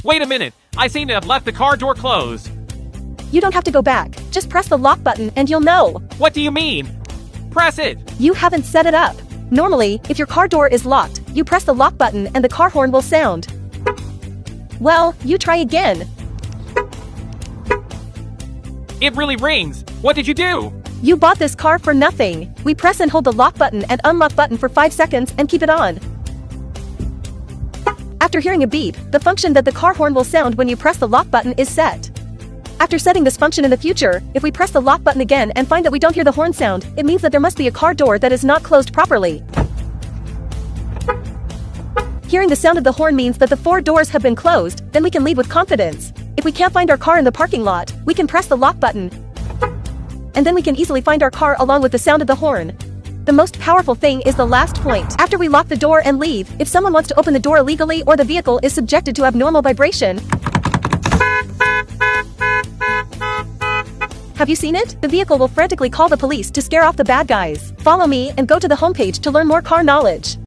Wait a minute, I seem to have left the car door closed. You don't have to go back. Just press the lock button and you'll know. What do you mean? Press it. You haven't set it up. Normally, if your car door is locked, you press the lock button and the car horn will sound. Well, you try again. It really rings. What did you do? You bought this car for nothing. We press and hold the lock button and unlock button for 5 seconds and keep it on. After hearing a beep, the function that the car horn will sound when you press the lock button is set. After setting this function in the future, if we press the lock button again and find that we don't hear the horn sound, it means that there must be a car door that is not closed properly. Hearing the sound of the horn means that the 4 doors have been closed, then we can leave with confidence. If we can't find our car in the parking lot, we can press the lock button, and then we can easily find our car along with the sound of the horn. The most powerful thing is the last point. After we lock the door and leave, if someone wants to open the door illegally or the vehicle is subjected to abnormal vibration. Have you seen it? The vehicle will frantically call the police to scare off the bad guys. Follow me and go to the homepage to learn more car knowledge.